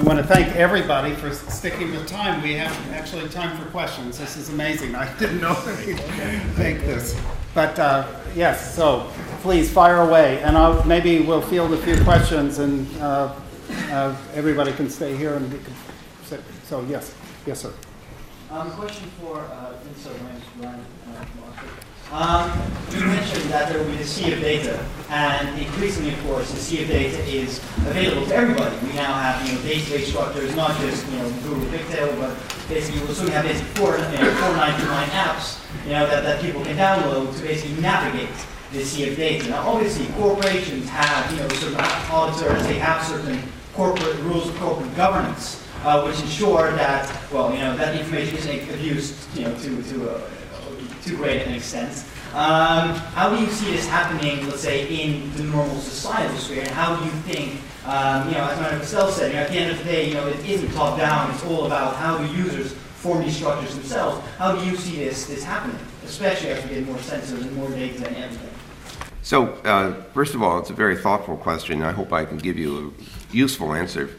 I want to thank everybody for sticking with time. We have actually time for questions. This is amazing. I didn't know that we'd make this. But yes, so please fire away. And maybe we'll field a few questions and everybody can stay here and we can sit. So yes. Yes, sir. Question for you mentioned that there will be the sea of data, and increasingly, of course, the sea of data is available to everybody. We now have, database structures, not just, Google Bigtail, but basically we'll soon have basically 499 apps, that people can download to basically navigate the sea of data. Now, obviously, corporations have, certain auditors, they have certain corporate rules of corporate governance, which ensure that, that information isn't abused, to great an extent. How do you see this happening, let's say, in the normal societal sphere? And how do you think, as Manuel Castells said, at the end of the day, it isn't top down. It's all about how do users form these structures themselves. How do you see this happening, especially as we get more sensors and more data and everything? So, first of all, it's a very thoughtful question. I hope I can give you a useful answer.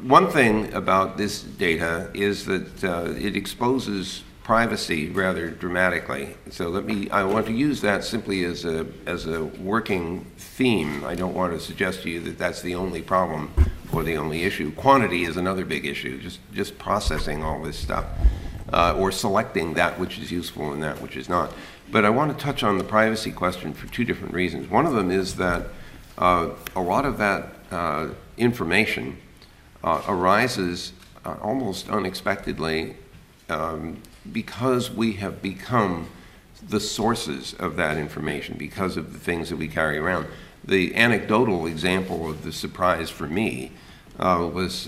One thing about this data is that it exposes privacy rather dramatically. So I want to use that simply as a working theme. I don't want to suggest to you that that's the only problem or the only issue. Quantity is another big issue, just processing all this stuff, or selecting that which is useful and that which is not. But I want to touch on the privacy question for two different reasons. One of them is that a lot of that information arises almost unexpectedly because we have become the sources of that information, because of the things that we carry around. The anecdotal example of the surprise for me was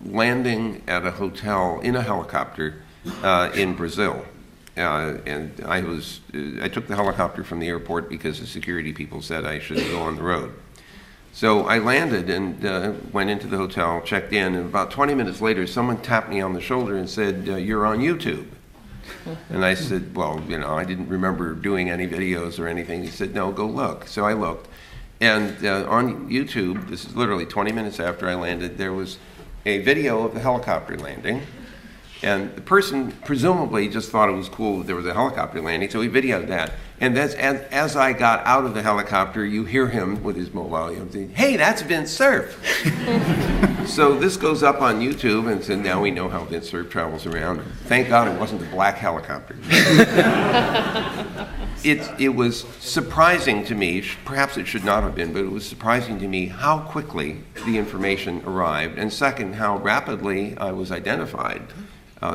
landing at a hotel in a helicopter in Brazil. And I took the helicopter from the airport because the security people said I should go on the road. So I landed and went into the hotel, checked in, and about 20 minutes later, someone tapped me on the shoulder and said, "You're on YouTube." And I said, well, I didn't remember doing any videos or anything. He said, "No, go look." So I looked. And on YouTube, this is literally 20 minutes after I landed, there was a video of the helicopter landing. And the person presumably just thought it was cool that there was a helicopter landing, so he videoed that. And as I got out of the helicopter, you hear him with his mobile saying, "Hey, that's Vince Cerf." So this goes up on YouTube, and so now we know how Vince Cerf travels around. Thank God it wasn't a black helicopter. It was surprising to me, perhaps it should not have been, but it was surprising to me how quickly the information arrived, and second, how rapidly I was identified.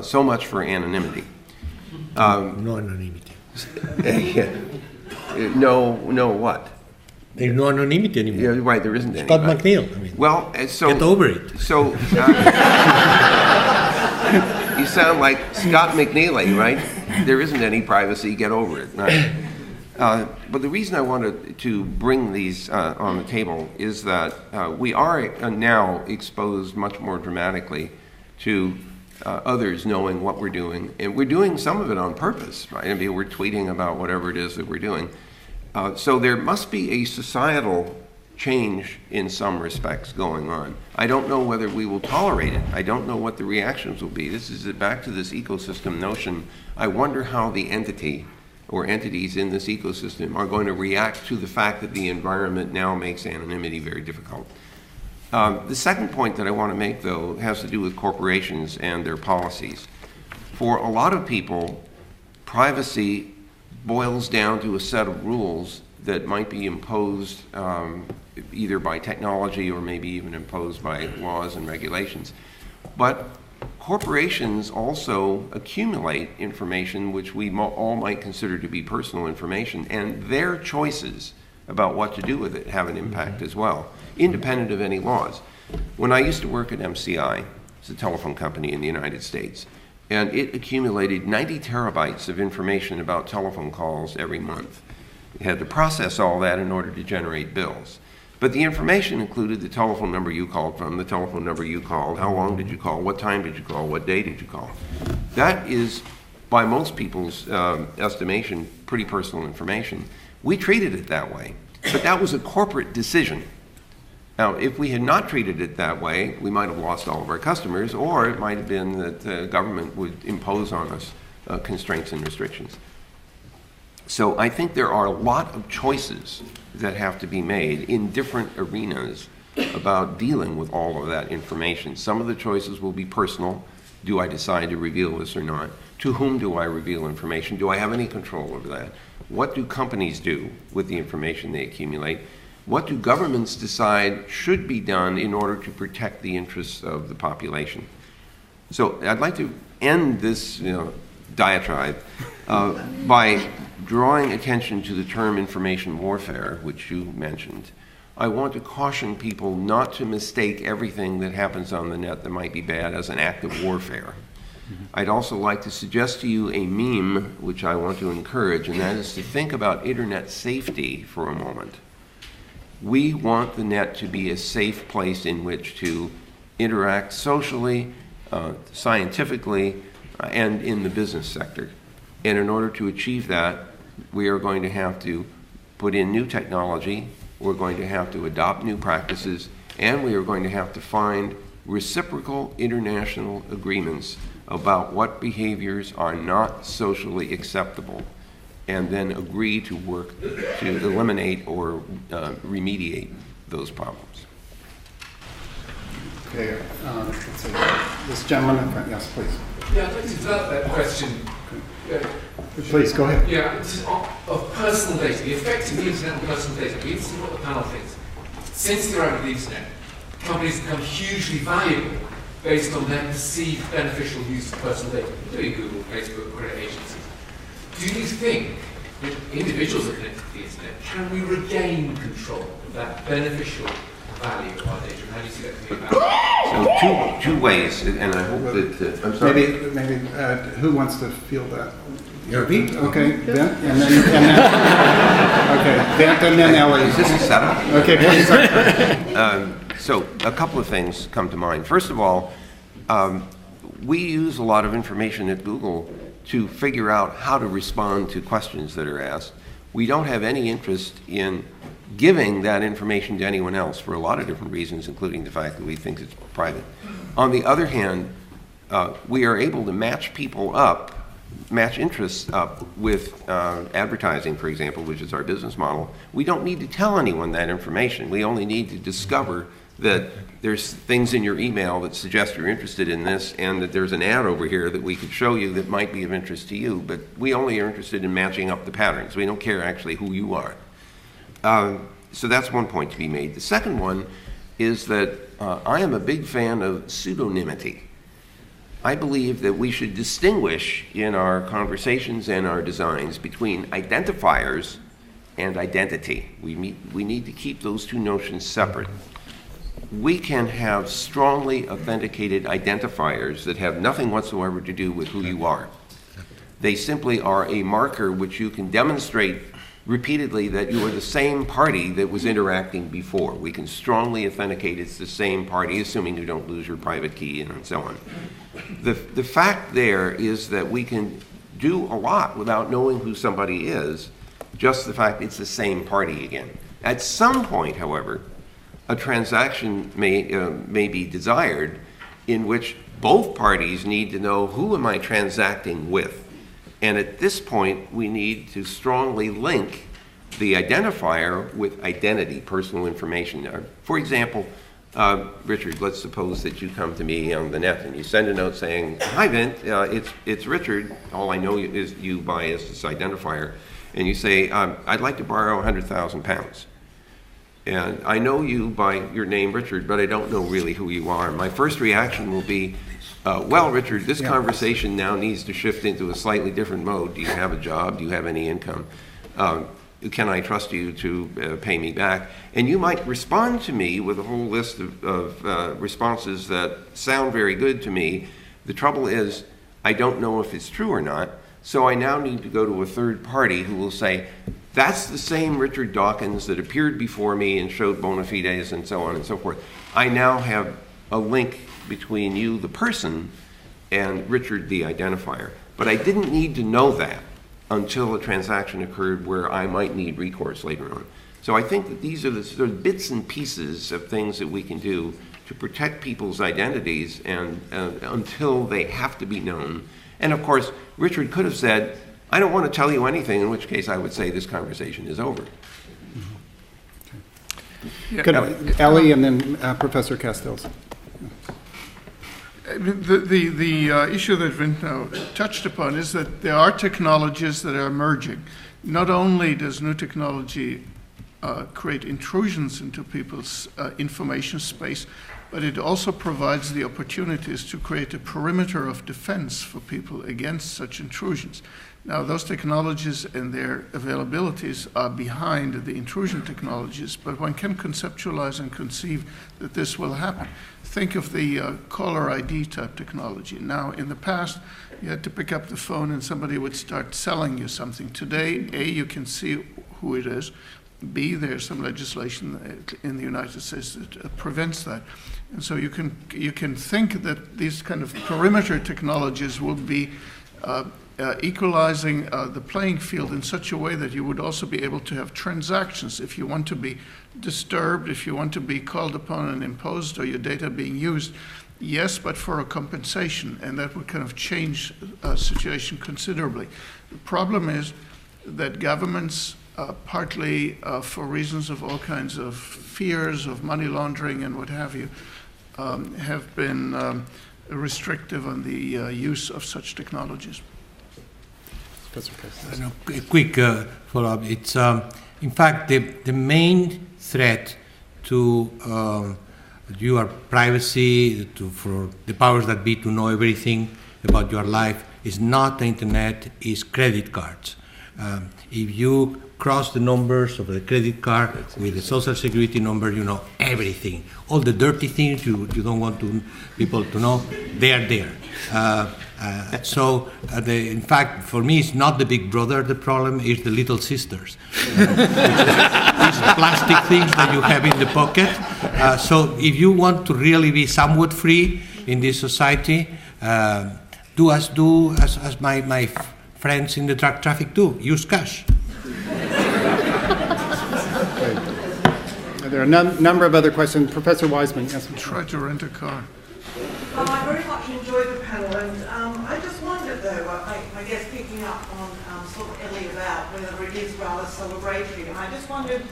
So much for anonymity. No anonymity. No what? There's no anonymity anymore. Yeah, right, there isn't any. Scott McNeil. Well, so... Get over it. So... you sound like Scott McNeely, right? There isn't any privacy, get over it. Right? But the reason I wanted to bring these on the table is that we are now exposed much more dramatically to others knowing what we're doing, and we're doing some of it on purpose, right? I mean, we're tweeting about whatever it is that we're doing. So there must be a societal change in some respects going on. I don't know whether we will tolerate it. I don't know what the reactions will be. This is back to this ecosystem notion. I wonder how the entity or entities in this ecosystem are going to react to the fact that the environment now makes anonymity very difficult. The second point that I want to make, though, has to do with corporations and their policies. For a lot of people, privacy boils down to a set of rules that might be imposed either by technology or maybe even imposed by laws and regulations. But corporations also accumulate information which we all might consider to be personal information, and their choices about what to do with it have an impact as well, independent of any laws. When I used to work at MCI, it's a telephone company in the United States, and it accumulated 90 terabytes of information about telephone calls every month. It had to process all that in order to generate bills. But the information included the telephone number you called from, the telephone number you called, how long did you call, what time did you call, what day did you call. That is, by most people's estimation, pretty personal information. We treated it that way, but that was a corporate decision. Now, if we had not treated it that way, we might have lost all of our customers, or it might have been that the government would impose on us constraints and restrictions. So I think there are a lot of choices that have to be made in different arenas about dealing with all of that information. Some of the choices will be personal. Do I decide to reveal this or not? To whom do I reveal information? Do I have any control over that? What do companies do with the information they accumulate? What do governments decide should be done in order to protect the interests of the population? So I'd like to end this diatribe by drawing attention to the term information warfare, which you mentioned. I want to caution people not to mistake everything that happens on the net that might be bad as an act of warfare. I'd also like to suggest to you a meme which I want to encourage, and that is to think about internet safety for a moment. We want the net to be a safe place in which to interact socially, scientifically, and in the business sector. And in order to achieve that, we are going to have to put in new technology, we're going to have to adopt new practices, and we are going to have to find reciprocal international agreements about what behaviors are not socially acceptable, and then agree to work to eliminate or remediate those problems. Okay, let's see. This gentleman in front, yes, please. Yeah, I'd like to develop that question. Please, go ahead. Yeah, of personal data, the effect of the internet on personal data. We've seen what the panel thinks. Since the arrival of the internet, companies have become hugely valuable based on their perceived beneficial use of personal data, including Google, Facebook, credit agencies. Do you think that individuals are connected to the internet, can we regain control of that beneficial value of our data? And how do you see that coming about? So two ways, and I hope that, I'm sorry. Maybe who wants to field that? Me? Okay, Ben, and then okay, Ben, and then Ellie. Is this a setup? Okay, please. So a couple of things come to mind. First of all, we use a lot of information at Google to figure out how to respond to questions that are asked. We don't have any interest in giving that information to anyone else for a lot of different reasons, including the fact that we think it's private. On the other hand, we are able to match people up, match interests up with advertising, for example, which is our business model. We don't need to tell anyone that information. We only need to discover that there's things in your email that suggest you're interested in this, and that there's an ad over here that we could show you that might be of interest to you, but we only are interested in matching up the patterns. We don't care actually who you are. So that's one point to be made. The second one is that I am a big fan of pseudonymity. I believe that we should distinguish in our conversations and our designs between identifiers and identity. We need to keep those two notions separate. We can have strongly authenticated identifiers that have nothing whatsoever to do with who you are. They simply are a marker which you can demonstrate repeatedly that you are the same party that was interacting before. We can strongly authenticate it's the same party, assuming you don't lose your private key and so on. The fact there is that we can do a lot without knowing who somebody is, just the fact it's the same party again. At some point, however, a transaction may be desired in which both parties need to know who am I transacting with. And at this point, we need to strongly link the identifier with identity, personal information. For example, Richard, let's suppose that you come to me on the net and you send a note saying, "Hi, Vint, it's Richard. All I know is you by is this identifier." And you say, "I'd like to borrow 100,000 pounds. And I know you by your name, Richard, but I don't know really who you are." My first reaction will be, well, Richard, this conversation now needs to shift into a slightly different mode. Do you have a job? Do you have any income? Can I trust you to pay me back? And you might respond to me with a whole list of responses that sound very good to me. The trouble is, I don't know if it's true or not, so I now need to go to a third party who will say, "That's the same Richard Dawkins that appeared before me and showed bona fides," and so on and so forth. I now have a link between you, the person, and Richard, the identifier. But I didn't need to know that until a transaction occurred where I might need recourse later on. So I think that these are the sort of bits and pieces of things that we can do to protect people's identities and until they have to be known. And of course, Richard could have said, I don't want to tell you anything, in which case I would say this conversation is over. Ellie and then Professor Castells. The issue that's been touched upon is that there are technologies that are emerging. Not only does new technology create intrusions into people's information space, but it also provides the opportunities to create a perimeter of defense for people against such intrusions. Now, those technologies and their availabilities are behind the intrusion technologies, but one can conceptualize and conceive that this will happen. Think of the caller ID type technology. Now, in the past, you had to pick up the phone and somebody would start selling you something. Today, A, you can see who it is. B, there's some legislation in the United States that prevents that. And so you can think that these kind of perimeter technologies will be equalizing the playing field in such a way that you would also be able to have transactions. If you want to be disturbed, if you want to be called upon and imposed, or your data being used, yes, but for a compensation, and that would kind of change the situation considerably. The problem is that governments, partly for reasons of all kinds of fears of money laundering and what have you, have been restrictive on the use of such technologies. A quick follow-up. It's in fact the main threat to your privacy, for the powers that be to know everything about your life, is not the internet, is credit cards. If you cross the numbers of the credit card with the social security number, you know everything. All the dirty things you don't want people to know, they are there. In fact, for me, it's not the big brother the problem, it's the little sisters. These plastic things that you have in the pocket. So if you want to really be somewhat free in this society, do as my friends in the drug traffic do, use cash. There are a number of other questions. Professor Wiseman, yes. Try to rent a car. I very much enjoyed the panel, and I just wondered, though, I guess picking up on sort of Ellie about whether it is rather celebratory, and I just wondered,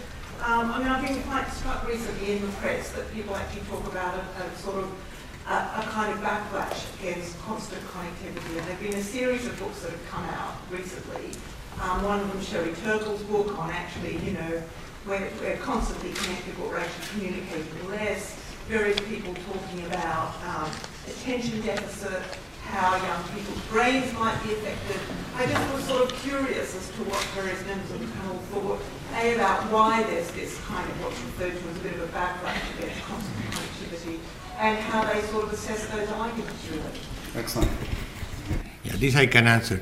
I've been quite struck recently in the press that people actually talk about a sort of a kind of backlash against constant connectivity, and there have been a series of books that have come out recently. One of them, Sherry Turkle's book on actually, we're constantly connected, but we're actually communicating less. Various people talking about attention deficit, how young people's brains might be affected. I just was sort of curious as to what various members of the panel thought, A, about why there's this kind of what's referred to as a bit of a backlash against constant connectivity, and how they sort of assess those arguments, really. Excellent. Yeah, this I can answer.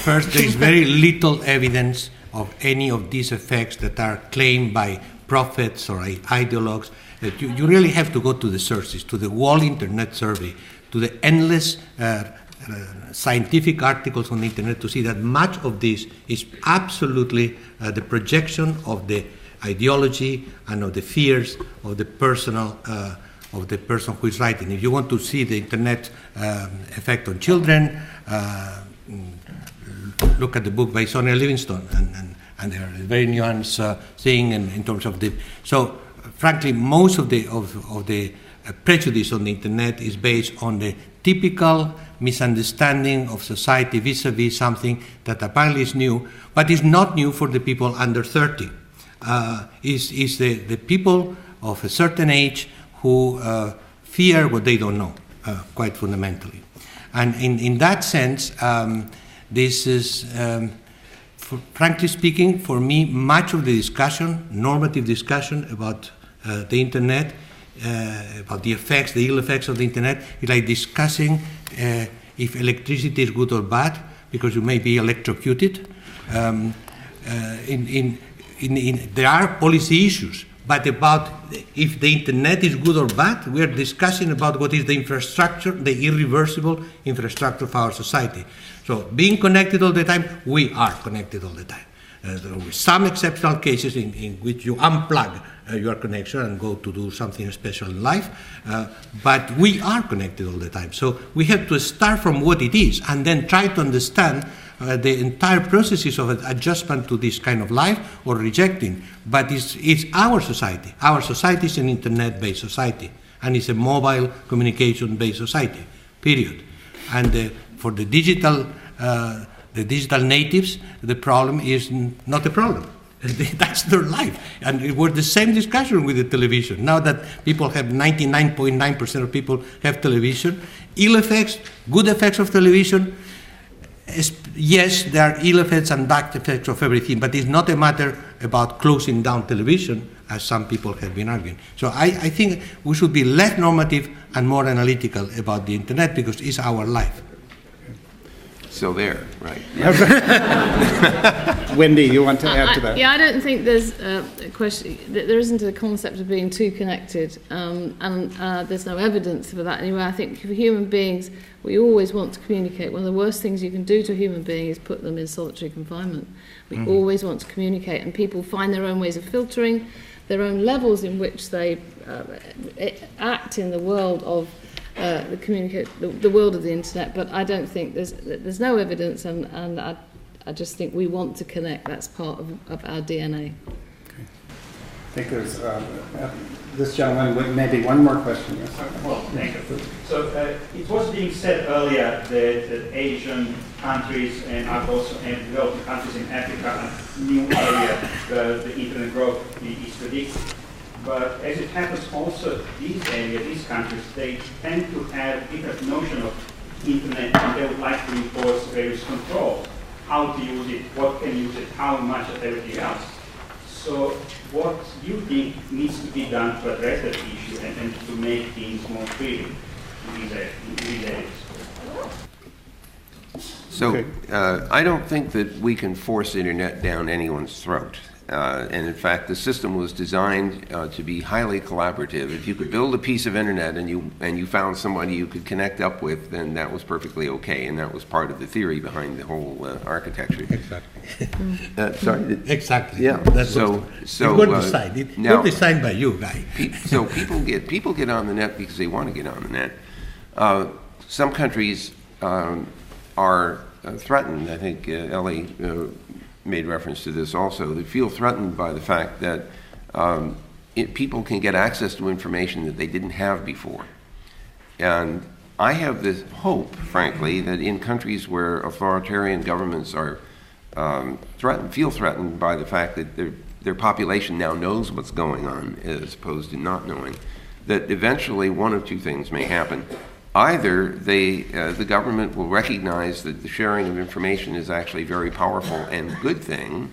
First, there is very little evidence of any of these effects that are claimed by prophets or ideologues. You really have to go to the sources, to the World Internet Survey, to the endless scientific articles on the internet to see that much of this is absolutely the projection of the ideology and of the fears of the person who is writing. If you want to see the internet effect on children, look at the book by Sonia Livingstone, and there are very nuanced thing in terms of the. So, frankly, most of the prejudice on the internet is based on the typical misunderstanding of society vis-a-vis something that apparently is new, but is not new for the people under 30. Is the people of a certain age who fear what they don't know, quite fundamentally. And in that sense, this is, frankly speaking, for me, much of the discussion, normative discussion about the internet, about the effects, the ill effects of the internet, is like discussing if electricity is good or bad, because you may be electrocuted. There are policy issues, but about if the internet is good or bad, we are discussing about what is the infrastructure, the irreversible infrastructure of our society. So being connected all the time, we are connected all the time. There are some exceptional cases in which you unplug your connection and go to do something special in life, but we are connected all the time. So we have to start from what it is and then try to understand the entire processes of adjustment to this kind of life or rejecting. But it's our society. Our society is an internet-based society, and it's a mobile communication-based society, period. And for the digital natives, the problem is not a problem. That's their life. And it was the same discussion with the television. Now that people have 99.9% of people have television, ill effects, good effects of television, yes, there are ill effects and bad effects of everything, but it's not a matter about closing down television, as some people have been arguing. So I think we should be less normative and more analytical about the internet because it's our life. So there, right. Wendy, you want to add to that? Yeah, I don't think there's a question. There isn't a concept of being too connected, and there's no evidence for that anyway. I think for human beings, we always want to communicate. One of the worst things you can do to a human being is put them in solitary confinement. We always want to communicate, and people find their own ways of filtering, their own levels in which they act in the world of the world of the internet. But I don't think there's no evidence, and I just think we want to connect. That's part of our DNA. Okay. I think there's this gentleman with maybe one more question. Yes. Well, thank you. So it was being said earlier that Asian countries and also developing countries in Africa are new area where the internet growth is predicted. But as it happens also, these countries, they tend to have different notion of internet, and they would like to enforce various controls. How to use it, what can use it, how much, and everything else. So what do you think needs to be done to address that issue and to make things more freely in these areas? So I don't think that we can force internet down anyone's throat. And in fact, the system was designed to be highly collaborative. If you could build a piece of internet and you found somebody you could connect up with, then that was perfectly okay, and that was part of the theory behind the whole architecture. Exactly. Sorry. Exactly. Yeah. That's so good design. It now, was designed by you, guy. So people get on the net because they want to get on the net. Some countries are threatened. I think Ellie made reference to this also. They feel threatened by the fact that people can get access to information that they didn't have before. And I have this hope, frankly, that in countries where authoritarian governments are feel threatened by the fact that their population now knows what's going on as opposed to not knowing, that eventually one of two things may happen. Either the government will recognize that the sharing of information is actually a very powerful and good thing,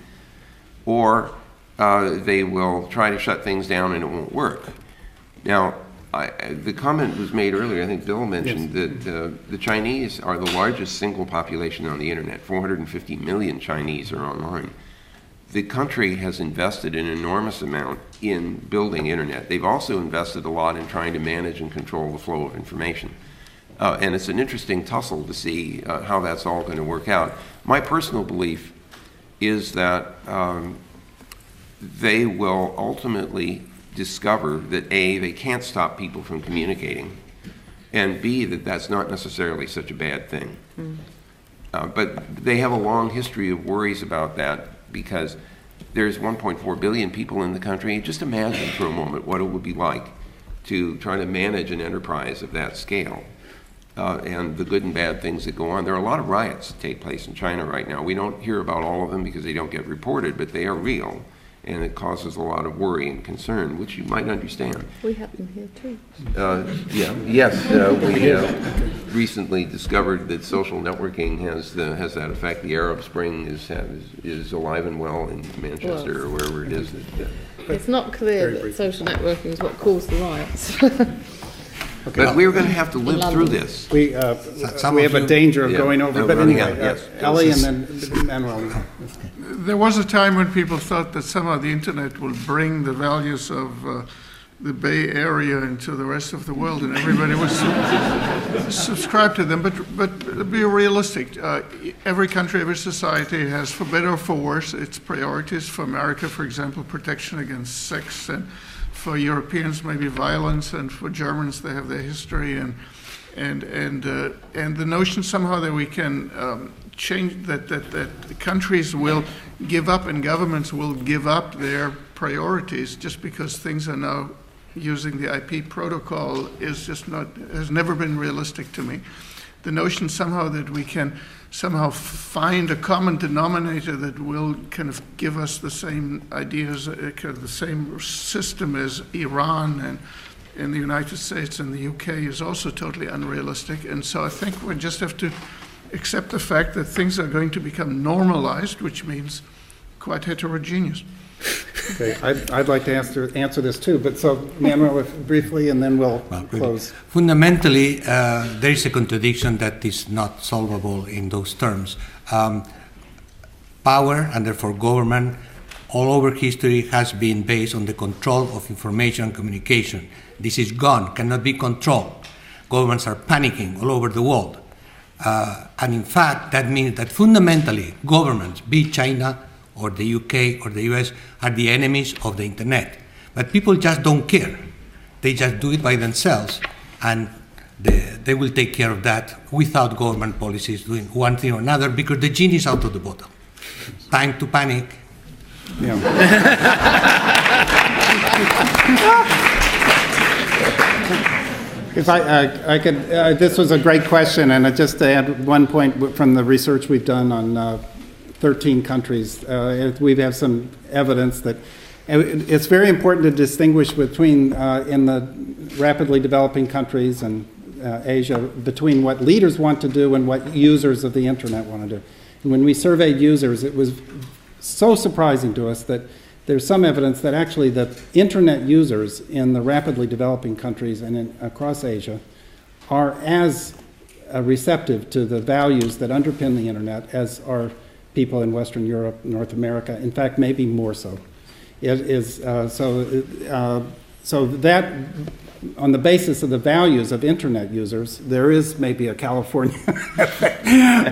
or they will try to shut things down and it won't work. Now, the comment was made earlier, I think Bill mentioned, yes, that the Chinese are the largest single population on the internet. 450 million Chinese are online. The country has invested an enormous amount in building internet. They've also invested a lot in trying to manage and control the flow of information. And it's an interesting tussle to see how that's all going to work out. My personal belief is that they will ultimately discover that A, they can't stop people from communicating, and B, that that's not necessarily such a bad thing. But they have a long history of worries about that because there's 1.4 billion people in the country. Just imagine for a moment what it would be like to try to manage an enterprise of that scale. And the good and bad things that go on. There are a lot of riots that take place in China right now. We don't hear about all of them because they don't get reported, but they are real, and it causes a lot of worry and concern, which you might understand. We have them here too. We recently discovered that social networking has that effect. The Arab Spring is alive and well in Manchester or wherever it is. It's not clear that social networking is what caused the riots. Okay. But we're going to have to live through this. We have a danger of going over, but anyway, yes. Ellie and then Manuel. There was a time when people thought that somehow the internet will bring the values of the Bay Area into the rest of the world, and everybody was subscribe to them. But be realistic. Every country, every society has, for better or for worse, its priorities. For America, for example, protection against sex, and for Europeans, maybe violence, and for Germans, they have their history, and the notion somehow that we can change that countries will give up and governments will give up their priorities just because things are now using the IP protocol is just not, has never been realistic to me. The notion somehow that we can somehow find a common denominator that will kind of give us the same ideas, kind of the same system as Iran and in the United States and the UK is also totally unrealistic. And so I think we just have to accept the fact that things are going to become normalized, which means quite heterogeneous. Okay, I'd like to answer this too, but so Manuel, briefly, and then we'll close. Fundamentally, there is a contradiction that is not solvable in those terms. Power, and therefore government, all over history has been based on the control of information and communication. This is gone, cannot be controlled. Governments are panicking all over the world. And in fact, that means that fundamentally governments, be it China or the UK or the US, are the enemies of the internet. But people just don't care. They just do it by themselves, and they will take care of that without government policies doing one thing or another, because the genie is out of the bottle. Time to panic. Yeah. If I could, this was a great question, and just to add one point from the research we've done on 13 countries, we have some evidence that it's very important to distinguish between, in the rapidly developing countries and Asia, between what leaders want to do and what users of the internet want to do. And when we surveyed users, it was so surprising to us that there's some evidence that actually the internet users in the rapidly developing countries and across Asia are as receptive to the values that underpin the internet as are people in Western Europe, North America, in fact, maybe more so. It is, so that, on the basis of the values of internet users, there is maybe a California effect.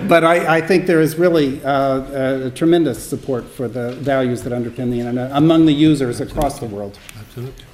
But I think there is really a tremendous support for the values that underpin the internet among the users across the world. Absolutely.